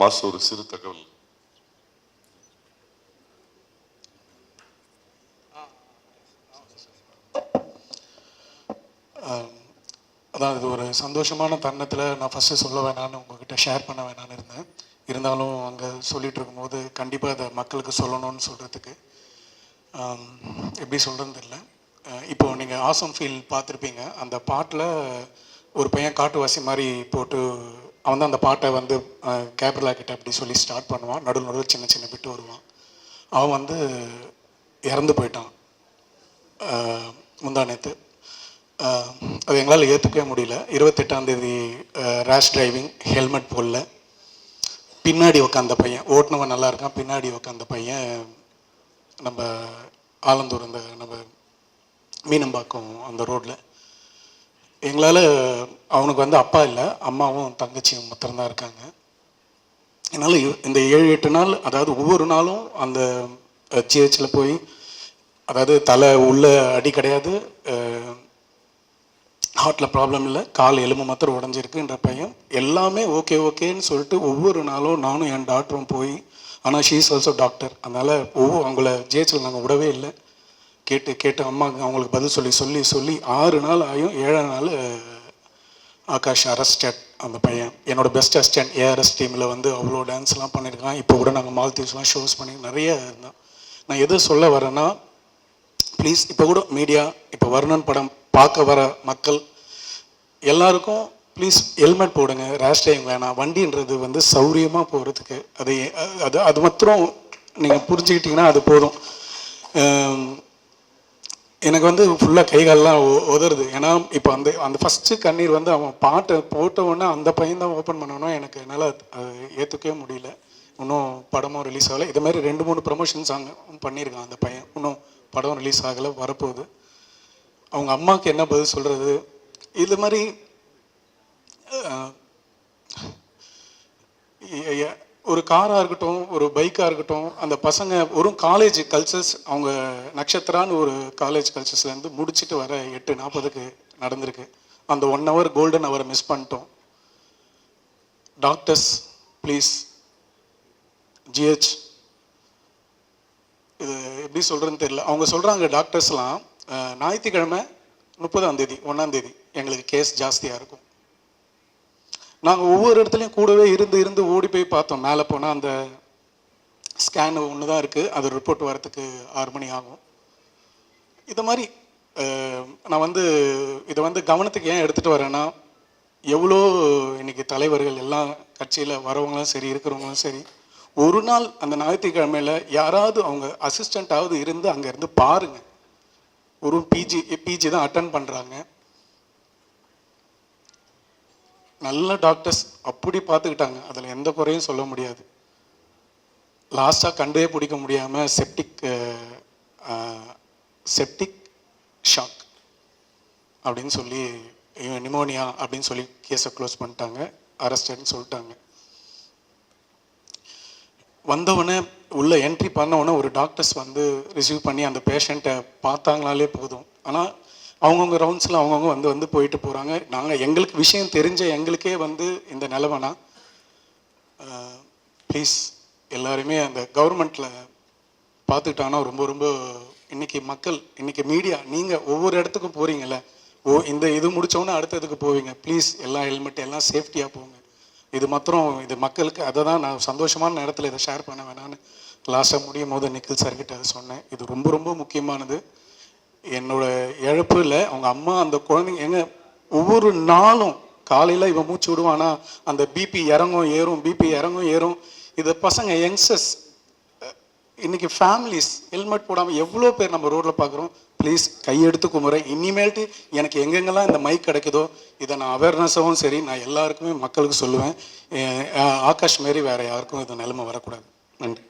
மாசு ஒரு சிறு தகவல். அதான் இது ஒரு சந்தோஷமான தருணத்தில் நான் ஃபஸ்ட்டு சொல்ல வேணான்னு உங்ககிட்ட ஷேர் பண்ண வேணான்னு இருந்தேன். இருந்தாலும் அங்கே சொல்லிகிட்டு இருக்கும்போது கண்டிப்பாக அதை மக்களுக்கு சொல்லணும்னு சொல்கிறதுக்கு எப்படி சொல்கிறதுன்னு தெரியல. இப்போது நீங்கள் ஆசம் ஃபீல் பார்த்துருப்பீங்க. அந்த பாட்டில் ஒரு பையன் காட்டுவாசி மாதிரி போட்டு அவன் தான் அந்த பாட்டை வந்து கேப்ரலா கிட்ட அப்படி சொல்லி ஸ்டார்ட் பண்ணுவான். நடுவில் சின்ன சின்ன பிட்டு வருவான். அவன் வந்து இறந்து போயிட்டான் முந்தா நேற்று. அது எங்களால் ஏற்றுக்கவே முடியல. 28ஆம் தேதி ரேஷ் டிரைவிங், ஹெல்மெட் போடல, பின்னாடி உட்காந்த பையன், ஓட்டுனவன் நல்லா இருக்கான், பின்னாடி உட்காந்த பையன் நம்ம ஆலந்தூர் அந்த நம்ம மீனம்பாக்கம் அந்த ரோட்டில். எங்களால் அவனுக்கு வந்து அப்பா இல்லை, அம்மாவும் தங்கச்சியும் மாத்திரம்தான் இருக்காங்க. என்னால் இந்த 7-8 நாள், அதாவது ஒவ்வொரு நாளும் அந்த ஜிஹெச்சில் போய், அதாவது தலை உள்ள அடி கிடையாது, ஹார்ட்டில் ப்ராப்ளம் இல்லை, கால் எலும்பு மாத்திரம் உடஞ்சிருக்குன்ற பையன் எல்லாமே ஓகேன்னு சொல்லிட்டு ஒவ்வொரு நாளும் நானும் என் டாக்டரும் போய், ஆனால் ஷீ இஸ் ஆல்சோ டாக்டர், அதனால் அவங்கள ஜிஹெச்சில் நாங்கள் விடவே இல்லை. கேட்டு அம்மா அவங்களுக்கு பதில் சொல்லி 6 நாள் ஆகும். 7ஆம் நாள் ஆகாஷ் அரெஸ்டட். அந்த பையன் என்னோட பெஸ்ட் அசிஸ்டன்ட். ஏஆர்எஸ் டீமில் வந்து அவ்வளோ டான்ஸ்லாம் பண்ணியிருக்கான். இப்போ கூட நாங்கள் மால்தீவ்ஸ்லாம் ஷோஸ் பண்ணி நிறைய இருந்தோம். நான் எது சொல்ல வரேன்னா, ப்ளீஸ் இப்போ கூட மீடியா, இப்போ வர்ணன் படம் பார்க்க வர மக்கள் எல்லாருக்கும் ப்ளீஸ் ஹெல்மெட் போடுங்க, ரேஷ் டிரைவிங் வேணாம். வண்டின்றது வந்து சௌரியமாக போகிறதுக்கு அது மாத்திரம் நீங்கள் புரிஞ்சுக்கிட்டிங்கன்னா அது போதும். எனக்கு வந்து ஃபுல்லாக கைகாலெலாம் உதறுது. ஏன்னா இப்போ அந்த ஃபஸ்ட்டு கண்ணீர் வந்து அவன் பாட்டை போட்ட உடனே அந்த பையன் தான் ஓப்பன் பண்ணணும். என்னால் ஏற்றுக்கவே முடியல. இன்னும் படமும் ரிலீஸ் ஆகலை. இது மாதிரி 2-3 ப்ரமோஷன்ஸ் அங்கே பண்ணியிருக்கான் அந்த பையன். இன்னும் படம் ரிலீஸ் ஆகலை, வரப்போகுது. அவங்க அம்மாவுக்கு என்ன பதில் சொல்கிறது? இது மாதிரி ஒரு காராக இருக்கட்டும், ஒரு பைக்காக இருக்கட்டும், அந்த பசங்க ஒரு காலேஜ் கல்ச்சர்ஸ், அவங்க நட்சத்திரான்னு ஒரு காலேஜ் கல்ச்சர்ஸ்லேருந்து முடிச்சுட்டு வர 8:40க்கு நடந்திருக்கு. அந்த 1 hour கோல்டன் ஹவரை மிஸ் பண்ணிட்டோம். டாக்டர்ஸ் ப்ளீஸ், ஜிஹெச், இது எப்படி சொல்கிறதுன்னு தெரியல. அவங்க சொல்கிறாங்க டாக்டர்ஸ்லாம், ஞாயிற்றுக்கிழமை 30ஆம் தேதி 1ஆம் தேதி எங்களுக்கு கேஸ் ஜாஸ்தியாக இருக்கும். நாங்கள் ஒவ்வொரு இடத்துலையும் கூடவே இருந்து ஓடி போய் பார்த்தோம். மேலே போனால் அந்த ஸ்கேனு ஒன்று தான் இருக்குது, அது ரிப்போர்ட் வரத்துக்கு 6 மணி ஆகும். இதை மாதிரி நான் வந்து இதை வந்து கவனத்துக்கு ஏன் எடுத்துகிட்டு வரேன்னா, எவ்வளோ இன்றைக்கி தலைவர்கள் எல்லாம் கட்சியில் வரவங்களும் சரி, இருக்கிறவங்களும் சரி, ஒரு நாள் அந்த ஞாயிற்றுக்கிழமையில் யாராவது அவங்க அசிஸ்டண்ட்டாவது இருந்து அங்கே இருந்து பாருங்கள். ஒரு பிஜி தான் அட்டன் பண்ணுறாங்க. நல்ல டாக்டர்ஸ் அப்படி பார்த்துக்கிட்டாங்க, அதில் எந்த குறையும் சொல்ல முடியாது. லாஸ்ட்டாக கண்டே பிடிக்க முடியாமல் செப்டிக் ஷாக் அப்படின்னு சொல்லி, நிமோனியா அப்படின்னு சொல்லி கேஸை க்ளோஸ் பண்ணிட்டாங்க, அரெஸ்டட்னு சொல்லிட்டாங்க. வந்தவொடனே உள்ளே என்ட்ரி பண்ணவுடனே ஒரு டாக்டர்ஸ் வந்து ரிசீவ் பண்ணி அந்த பேஷண்ட்டை பார்த்தாங்களாலே போதும். ஆனால் அவங்கவுங்க ரவுண்ட்ஸில் அவங்கவுங்க வந்து போயிட்டு போகிறாங்க. நாங்கள் எங்களுக்கு விஷயம் தெரிஞ்ச எங்களுக்கே வந்து இந்த நிலமைனா, ப்ளீஸ் எல்லாருமே அந்த கவர்மெண்ட்டில் பார்த்துக்கிட்டாங்கன்னா ரொம்ப இன்றைக்கி மக்கள், இன்றைக்கி மீடியா, நீங்கள் ஒவ்வொரு இடத்துக்கும் போகிறீங்கள, இந்த இது முடித்தோன்னே அடுத்ததுக்கு போவீங்க. ப்ளீஸ் எல்லாம் ஹெல்மெட், எல்லாம் சேஃப்டியாக போங்க. இது மாத்திரம் இது மக்களுக்கு, அதை தான் நான் சந்தோஷமான நேரத்தில் இதை ஷேர் பண்ண வேணான்னு லாஸ்ட்டாக முடியும் போது நிக்கில் சார்கிட்ட அதை சொன்னேன். இது ரொம்ப முக்கியமானது. என்னோட இழப்பு இல்லை, அவங்க அம்மா, அந்த குழந்தைங்க. எங்க ஒவ்வொரு நாளும் காலையில் இவன் மூச்சு விடுவானா, அந்த பிபி இறங்கும் ஏறும், பிபி இறங்கும் ஏறும். இதை பசங்க யங்ஸ்டர்ஸ், இன்றைக்கி ஃபேமிலிஸ் ஹெல்மெட் போடாமல் எவ்வளோ பேர் நம்ம ரோட்டில் பார்க்குறோம். ப்ளீஸ் கையெடுத்து கும்புறேன். இனிமேல்ட்டு எனக்கு எங்கெங்கெல்லாம் இந்த மைக் கிடைக்குதோ இதை நான் அவேர்னஸாகவும் சரி, நான் எல்லாருக்குமே மக்களுக்கு சொல்லுவேன். ஆகாஷ் மாரி வேறு யாருக்கும் இது நிலைமை வரக்கூடாது. நன்றி.